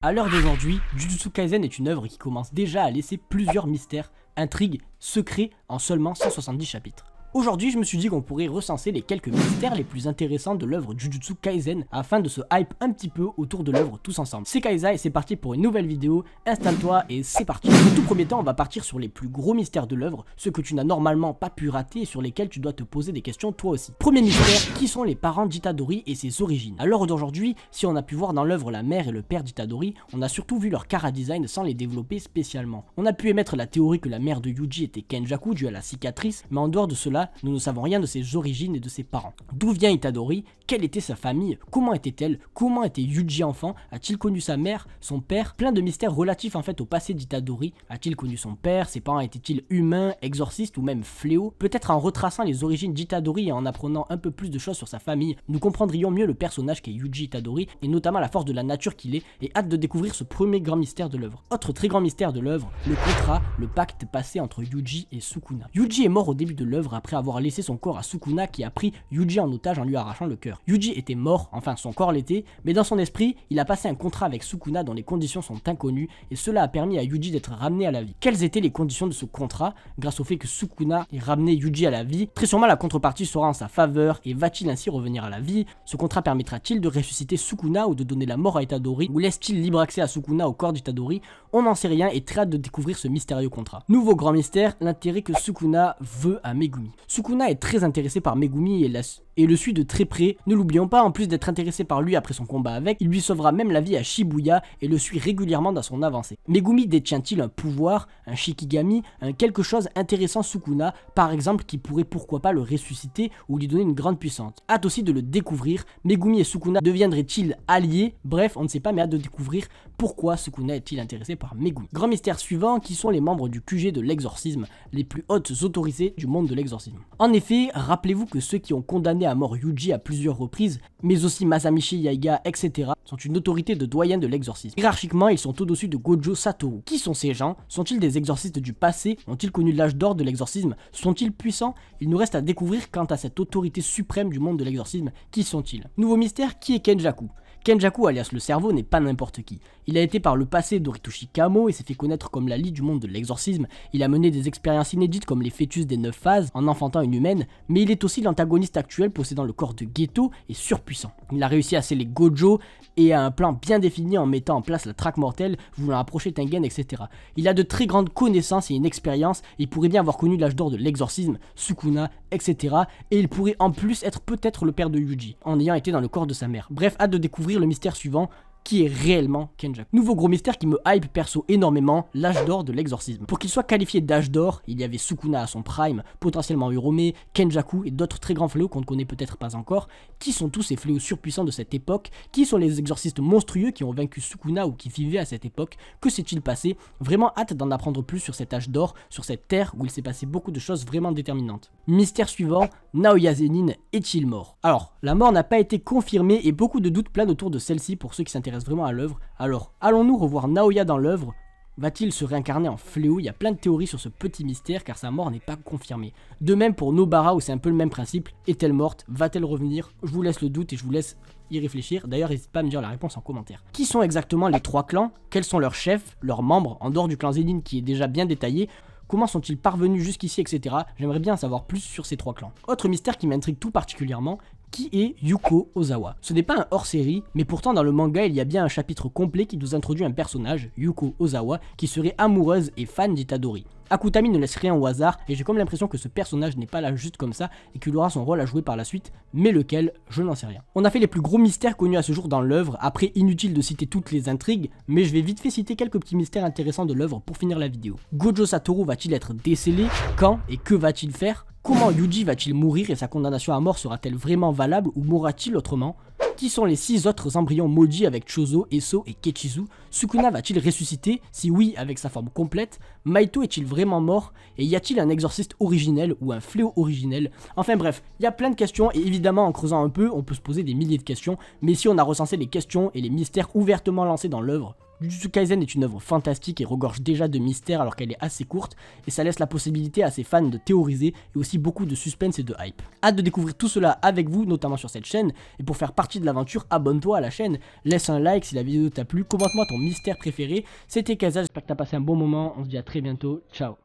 À l'heure d'aujourd'hui, Jujutsu Kaisen est une œuvre qui commence déjà à laisser plusieurs mystères, intrigues, secrets en seulement 170 chapitres. Aujourd'hui, je me suis dit qu'on pourrait recenser les quelques mystères les plus intéressants de l'œuvre Jujutsu Kaisen afin de se hype un petit peu autour de l'œuvre tous ensemble. C'est Kaiza et c'est parti pour une nouvelle vidéo, installe-toi et c'est parti. Dans tout premier temps, on va partir sur les plus gros mystères de l'œuvre, ceux que tu n'as normalement pas pu rater et sur lesquels tu dois te poser des questions toi aussi. Premier mystère, qui sont les parents d'Itadori et ses origines? À l'heure d'aujourd'hui, si on a pu voir dans l'œuvre la mère et le père d'Itadori, on a surtout vu leur chara-design sans les développer spécialement. On a pu émettre la théorie que la mère de Yuji était Kenjaku due à la cicatrice, mais en dehors de cela, nous ne savons rien de ses origines et de ses parents. D'où vient Itadori? Quelle était sa famille? Comment était-elle? Comment était Yuji enfant? A-t-il connu sa mère, son père? Plein de mystères relatifs en fait au passé d'Itadori. A-t-il connu son père? Ses parents étaient-ils humains, exorcistes ou même fléaux? Peut-être en retraçant les origines d'Itadori et en apprenant un peu plus de choses sur sa famille, nous comprendrions mieux le personnage qu'est Yuji Itadori et notamment la force de la nature qu'il est, et hâte de découvrir ce premier grand mystère de l'œuvre. Autre très grand mystère de l'œuvre, le contrat, le pacte passé entre Yuji et Sukuna. Yuji est mort au début de l'œuvre après avoir laissé son corps à Sukuna qui a pris Yuji en otage en lui arrachant le cœur. Yuji était mort, enfin son corps l'était, mais dans son esprit, il a passé un contrat avec Sukuna dont les conditions sont inconnues et cela a permis à Yuji d'être ramené à la vie. Quelles étaient les conditions de ce contrat? Grâce au fait que Sukuna ait ramené Yuji à la vie, très sûrement la contrepartie sera en sa faveur et va-t-il ainsi revenir à la vie? Ce contrat permettra-t-il de ressusciter Sukuna ou de donner la mort à Itadori ou laisse-t-il libre accès à Sukuna au corps d'Itadori? On n'en sait rien et très hâte de découvrir ce mystérieux contrat. Nouveau grand mystère, l'intérêt que Sukuna veut à Megumi. Sukuna est très intéressé par Megumi et le suit de très près. Ne l'oublions pas, en plus d'être intéressé par lui après son combat avec, il lui sauvera même la vie à Shibuya et le suit régulièrement dans son avancée. Megumi détient-il un pouvoir, un Shikigami, un quelque chose intéressant Sukuna, par exemple qui pourrait pourquoi pas le ressusciter ou lui donner une grande puissance? Hâte aussi de le découvrir, Megumi et Sukuna deviendraient-ils alliés? Bref, on ne sait pas mais hâte de découvrir pourquoi Sukuna est-il intéressé par Megumi. Grand mystère suivant, qui sont les membres du QG de l'exorcisme, les plus hautes autorités du monde de l'exorcisme. En effet, rappelez-vous que ceux qui ont condamné à mort Yuji à plusieurs reprises, mais aussi Masamichi Yaiga, etc., sont une autorité de doyen de l'exorcisme. Hiérarchiquement, ils sont au-dessus de Gojo Satoru. Qui sont ces gens? Sont-ils des exorcistes du passé? Ont-ils connu l'âge d'or de l'exorcisme? Sont-ils puissants? Il nous reste à découvrir quant à cette autorité suprême du monde de l'exorcisme. Qui sont-ils? Nouveau mystère, qui est Kenjaku? Kenjaku alias le cerveau n'est pas n'importe qui. Il a été par le passé d'Oritoshi Kamo et s'est fait connaître comme la lie du monde de l'exorcisme. Il a mené des expériences inédites comme les fœtus des 9 phases en enfantant une humaine, mais il est aussi l'antagoniste actuel possédant le corps de Geto et surpuissant. Il a réussi à sceller Gojo et a un plan bien défini en mettant en place la traque mortelle, voulant approcher Tengen, etc. Il a de très grandes connaissances et une expérience, et il pourrait bien avoir connu l'âge d'or de l'exorcisme, Sukuna, etc. Et il pourrait en plus être peut-être le père de Yuji, en ayant été dans le corps de sa mère. Bref, hâte de découvrir le mystère suivant, qui est réellement Kenjaku. Nouveau gros mystère qui me hype perso énormément, l'âge d'or de l'exorcisme. Pour qu'il soit qualifié d'âge d'or, il y avait Sukuna à son prime, potentiellement Urome, Kenjaku et d'autres très grands fléaux qu'on ne connaît peut-être pas encore. Qui sont tous ces fléaux surpuissants de cette époque? Qui sont les exorcistes monstrueux qui ont vaincu Sukuna ou qui vivaient à cette époque? Que s'est-il passé? Vraiment hâte d'en apprendre plus sur cet âge d'or, sur cette terre où il s'est passé beaucoup de choses vraiment déterminantes. Mystère suivant, Naoya Zenin est-il mort? Alors, la mort n'a pas été confirmée et beaucoup de doutes planent autour de celle-ci pour ceux qui s'intéressent vraiment à l'œuvre. Alors, allons-nous revoir Naoya dans l'œuvre? Va-t-il se réincarner en fléau? Il y a plein de théories sur ce petit mystère car sa mort n'est pas confirmée. De même pour Nobara où c'est un peu le même principe. Est-elle morte? Va-t-elle revenir? Je vous laisse le doute et je vous laisse y réfléchir. D'ailleurs, n'hésitez pas à me dire la réponse en commentaire. Qui sont exactement les trois clans? Quels sont leurs chefs, leurs membres, en dehors du clan Zenin qui est déjà bien détaillé? Comment sont-ils parvenus jusqu'ici, etc. J'aimerais bien en savoir plus sur ces trois clans. Autre mystère qui m'intrigue tout particulièrement, qui est Yuko Ozawa? Ce n'est pas un hors-série, mais pourtant dans le manga il y a bien un chapitre complet qui nous introduit un personnage, Yuko Ozawa, qui serait amoureuse et fan d'Itadori. Akutami ne laisse rien au hasard et j'ai comme l'impression que ce personnage n'est pas là juste comme ça et qu'il aura son rôle à jouer par la suite, mais lequel, je n'en sais rien. On a fait les plus gros mystères connus à ce jour dans l'œuvre, après inutile de citer toutes les intrigues, mais je vais vite fait citer quelques petits mystères intéressants de l'œuvre pour finir la vidéo. Gojo Satoru va-t-il être décellé? Quand et que va-t-il faire? Comment Yuji va-t-il mourir et sa condamnation à mort sera-t-elle vraiment valable ou mourra-t-il autrement? Qui sont les 6 autres embryons maudits avec Chozo, Eso et Kechizu? Sukuna va-t-il ressusciter? Si oui, avec sa forme complète? Maito est-il vraiment mort? Et y a-t-il un exorciste originel ou un fléau originel? Enfin bref, il y a plein de questions et évidemment en creusant un peu, on peut se poser des milliers de questions, mais ici on a recensé les questions et les mystères ouvertement lancés dans l'œuvre. Jujutsu Kaisen est une œuvre fantastique et regorge déjà de mystères alors qu'elle est assez courte, et ça laisse la possibilité à ses fans de théoriser et aussi beaucoup de suspense et de hype. Hâte de découvrir tout cela avec vous, notamment sur cette chaîne, et pour faire partie de l'aventure, abonne-toi à la chaîne, laisse un like si la vidéo t'a plu, commente-moi ton mystère préféré. C'était Kaza, j'espère que t'as passé un bon moment, on se dit à très bientôt, ciao.